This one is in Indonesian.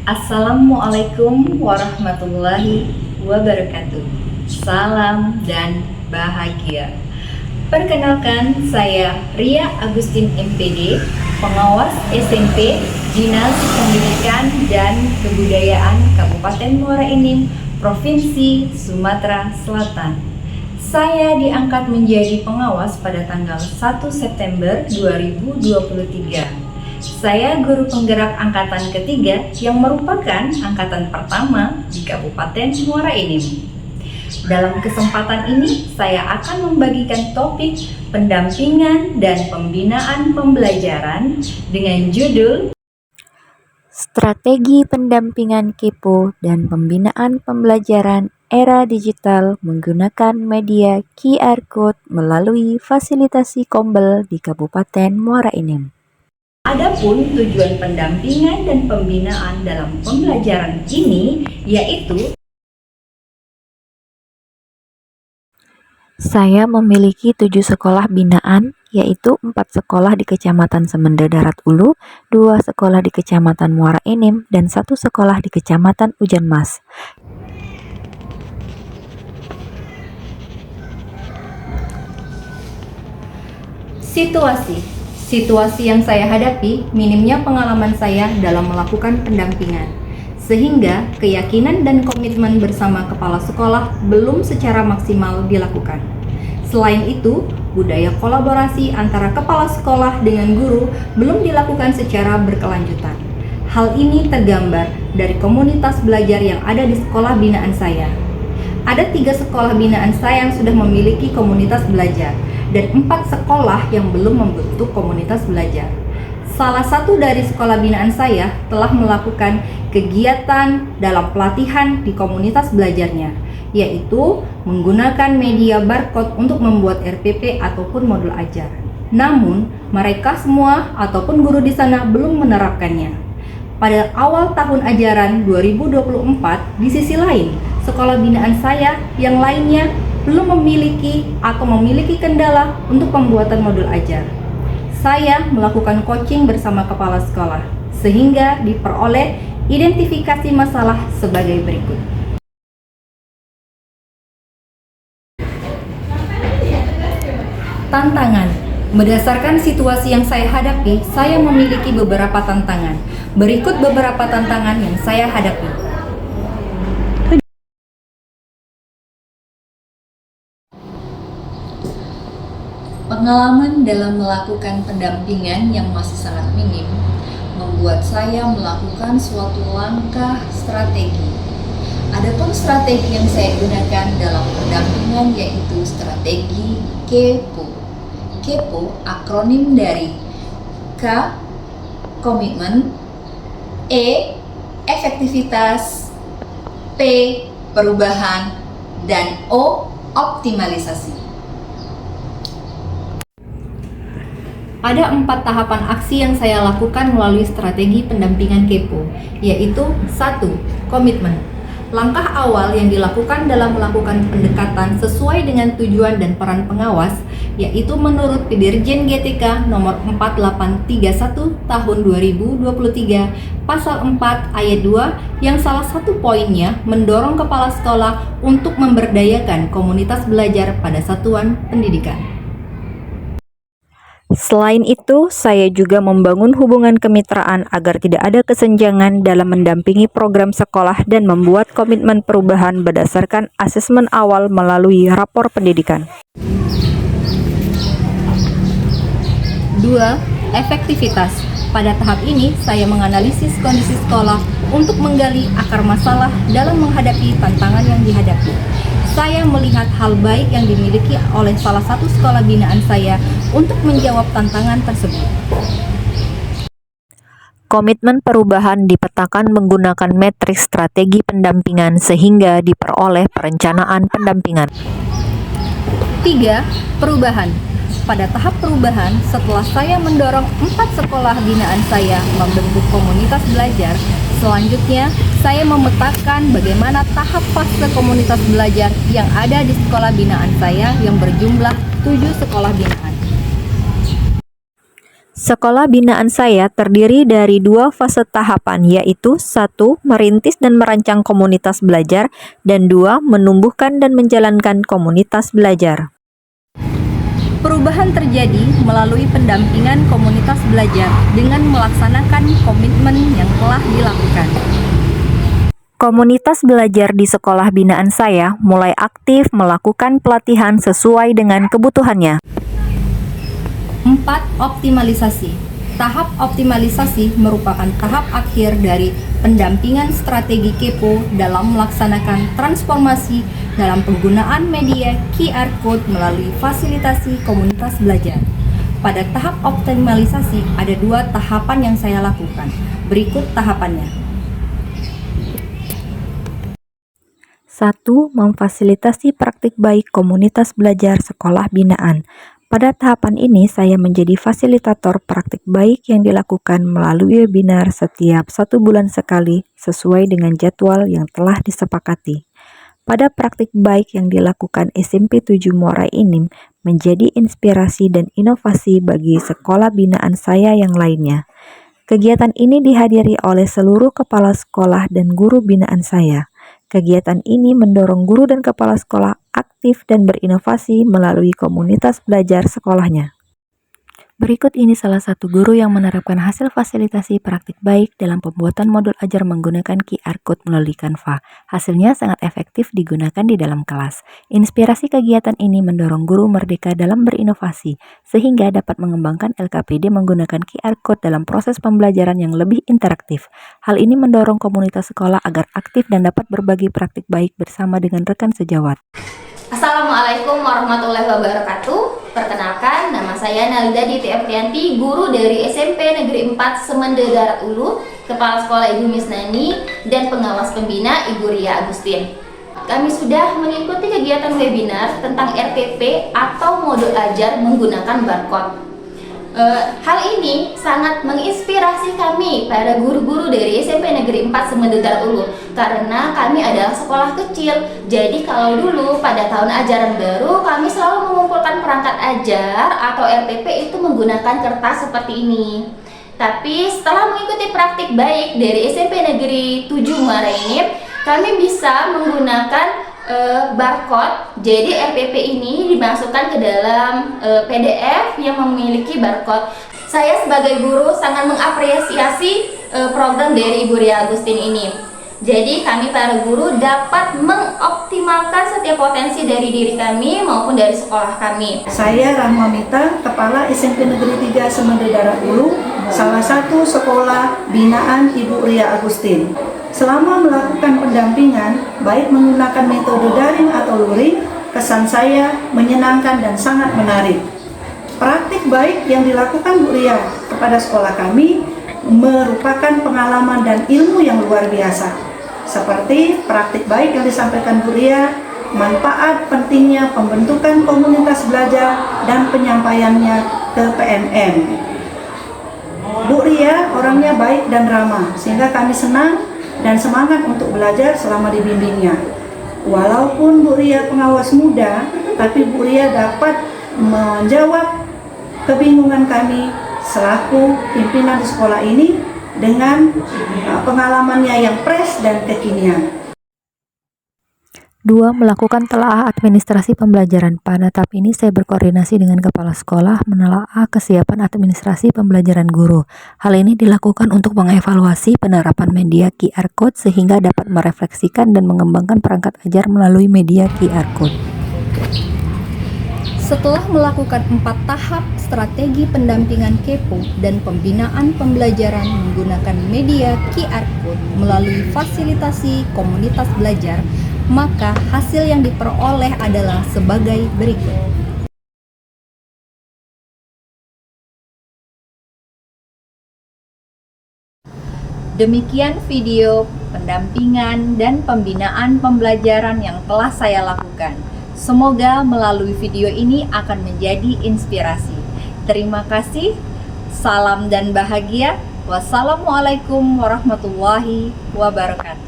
Assalamualaikum warahmatullahi wabarakatuh. Salam dan bahagia. Perkenalkan, saya Ria Agustin MPD, pengawas SMP Dinas Pendidikan dan Kebudayaan Kabupaten Muara Enim, Provinsi Sumatera Selatan. Saya diangkat menjadi pengawas pada tanggal 1 September 2023. Saya guru penggerak angkatan ketiga yang merupakan angkatan pertama di Kabupaten Muara Enim. Dalam kesempatan ini, saya akan membagikan topik pendampingan dan pembinaan pembelajaran dengan judul Strategi pendampingan KEPO dan pembinaan pembelajaran era digital menggunakan media QR Code melalui fasilitasi Kombel di Kabupaten Muara Enim. Adapun tujuan pendampingan dan pembinaan dalam pembelajaran ini yaitu Saya memiliki 7 sekolah binaan, yaitu 4 sekolah di Kecamatan Semende Darat Ulu, 2 sekolah di Kecamatan Muara Enim, dan 1 sekolah di Kecamatan Ujan Mas. Situasi yang saya hadapi minimnya pengalaman saya dalam melakukan pendampingan, sehingga keyakinan dan komitmen bersama kepala sekolah belum secara maksimal dilakukan. Selain itu, budaya kolaborasi antara kepala sekolah dengan guru belum dilakukan secara berkelanjutan. Hal ini tergambar dari komunitas belajar yang ada di sekolah binaan saya. Ada 3 sekolah binaan saya yang sudah memiliki komunitas belajar, dan 4 sekolah yang belum membentuk komunitas belajar. Salah satu dari sekolah binaan saya telah melakukan kegiatan dalam pelatihan di komunitas belajarnya, yaitu menggunakan media barcode untuk membuat RPP ataupun modul ajar. Namun, mereka semua ataupun guru di sana belum menerapkannya. Pada awal tahun ajaran 2024, di sisi lain, sekolah binaan saya yang lainnya belum memiliki atau memiliki kendala untuk pembuatan modul ajar. Saya melakukan coaching bersama kepala sekolah, sehingga diperoleh identifikasi masalah sebagai berikut. Tantangan. Berdasarkan situasi yang saya hadapi, saya memiliki beberapa tantangan. Berikut beberapa tantangan yang saya hadapi. Pengalaman dalam melakukan pendampingan yang masih sangat minim membuat saya melakukan suatu langkah strategi. Adapun strategi yang saya gunakan dalam pendampingan yaitu strategi KEPO. KEPO akronim dari K, komitmen, E, efektivitas, P, perubahan, dan O, optimalisasi. Ada 4 tahapan aksi yang saya lakukan melalui strategi pendampingan KEPO, yaitu 1. Komitmen. Langkah awal yang dilakukan dalam melakukan pendekatan sesuai dengan tujuan dan peran pengawas, yaitu menurut Pedirjen GTK nomor 4831 tahun 2023, pasal 4 ayat 2, yang salah satu poinnya mendorong kepala sekolah untuk memberdayakan komunitas belajar pada satuan pendidikan. Selain itu, saya juga membangun hubungan kemitraan agar tidak ada kesenjangan dalam mendampingi program sekolah dan membuat komitmen perubahan berdasarkan asesmen awal melalui rapor pendidikan. 2. Efektivitas. Pada tahap ini, saya menganalisis kondisi sekolah untuk menggali akar masalah dalam menghadapi tantangan yang dihadapi. Saya melihat hal baik yang dimiliki oleh salah satu sekolah binaan saya untuk menjawab tantangan tersebut. Komitmen perubahan dipetakan menggunakan matriks strategi pendampingan sehingga diperoleh perencanaan pendampingan. 3. Perubahan. Pada tahap perubahan, setelah saya mendorong 4 sekolah binaan saya membentuk komunitas belajar, selanjutnya saya memetakan bagaimana tahap fase komunitas belajar yang ada di sekolah binaan saya yang berjumlah 7 sekolah binaan. Sekolah binaan saya terdiri dari 2 fase tahapan, yaitu 1. Merintis dan merancang komunitas belajar, dan 2. Menumbuhkan dan menjalankan komunitas belajar. Perubahan terjadi melalui pendampingan komunitas belajar dengan melaksanakan komitmen yang telah dilakukan. Komunitas belajar di sekolah binaan saya mulai aktif melakukan pelatihan sesuai dengan kebutuhannya. 4. Optimalisasi. Tahap optimalisasi merupakan tahap akhir dari pendampingan strategi KEPO dalam melaksanakan transformasi dalam penggunaan media QR Code melalui fasilitasi komunitas belajar. Pada tahap optimalisasi ada 2 tahapan yang saya lakukan. Berikut tahapannya. 1. Memfasilitasi praktik baik komunitas belajar sekolah binaan. Pada tahapan ini, saya menjadi fasilitator praktik baik yang dilakukan melalui webinar setiap 1 bulan sekali sesuai dengan jadwal yang telah disepakati. Pada praktik baik yang dilakukan SMP 7 Muara Enim menjadi inspirasi dan inovasi bagi sekolah binaan saya yang lainnya. Kegiatan ini dihadiri oleh seluruh kepala sekolah dan guru binaan saya. Kegiatan ini mendorong guru dan kepala sekolah aktif dan berinovasi melalui komunitas belajar sekolahnya. Berikut ini salah satu guru yang menerapkan hasil fasilitasi praktik baik dalam pembuatan modul ajar menggunakan QR Code melalui Canva. Hasilnya sangat efektif digunakan di dalam kelas. Inspirasi kegiatan ini mendorong guru merdeka dalam berinovasi, sehingga dapat mengembangkan LKPD menggunakan QR Code dalam proses pembelajaran yang lebih interaktif. Hal ini mendorong komunitas sekolah agar aktif dan dapat berbagi praktik baik bersama dengan rekan sejawat. Assalamualaikum warahmatullahi wabarakatuh. Perkenalkan, nama saya Nalida Diti Efrianti, guru dari SMP Negeri 4 Semende Darat Ulu, Kepala Sekolah Ibu Misnani, dan pengawas pembina Ibu Ria Agustin. Kami sudah mengikuti kegiatan webinar tentang RPP atau modul ajar menggunakan barcode. Hal ini sangat menginspirasi kami para guru-guru dari SMP Negeri 4 Semende Darat Ulu, karena kami adalah sekolah kecil. Jadi kalau dulu pada tahun ajaran baru kami selalu mengumpulkan perangkat ajar atau RPP itu menggunakan kertas seperti ini. Tapi setelah mengikuti praktik baik dari SMP Negeri 7 Muara Enim, kami bisa menggunakan barcode. Jadi RPP ini dimasukkan ke dalam PDF yang memiliki barcode. Saya sebagai guru sangat mengapresiasi program dari Ibu Ria Agustin ini. Jadi kami para guru dapat mengoptimalkan setiap potensi dari diri kami maupun dari sekolah kami. Saya Rahma Mita, Kepala SMP Negeri 3 Semende Darat Ulu, salah satu sekolah binaan Ibu Ria Agustin. Selama melakukan pendampingan, baik menggunakan metode daring atau luring, kesan saya menyenangkan dan sangat menarik. Praktik baik yang dilakukan Bu Ria kepada sekolah kami merupakan pengalaman dan ilmu yang luar biasa. Seperti praktik baik yang disampaikan Bu Ria, manfaat pentingnya pembentukan komunitas belajar dan penyampaiannya ke PNM. Bu Ria orangnya baik dan ramah, sehingga kami senang dan semangat untuk belajar selama dibimbingnya. Walaupun Bu Ria pengawas muda, tapi Bu Ria dapat menjawab kebingungan kami selaku pimpinan di sekolah ini dengan pengalamannya yang fresh dan kekinian. 2. Melakukan telaah administrasi pembelajaran. Pada tahap ini saya berkoordinasi dengan kepala sekolah menelaah kesiapan administrasi pembelajaran guru. Hal ini dilakukan untuk mengevaluasi penerapan media QR Code sehingga dapat merefleksikan dan mengembangkan perangkat ajar melalui media QR Code. Setelah melakukan 4 tahap strategi pendampingan KEPO dan pembinaan pembelajaran menggunakan media QR Code melalui fasilitasi komunitas belajar, maka hasil yang diperoleh adalah sebagai berikut. Demikian video pendampingan dan pembinaan pembelajaran yang telah saya lakukan. Semoga melalui video ini akan menjadi inspirasi. Terima kasih, salam dan bahagia. Wassalamualaikum warahmatullahi wabarakatuh.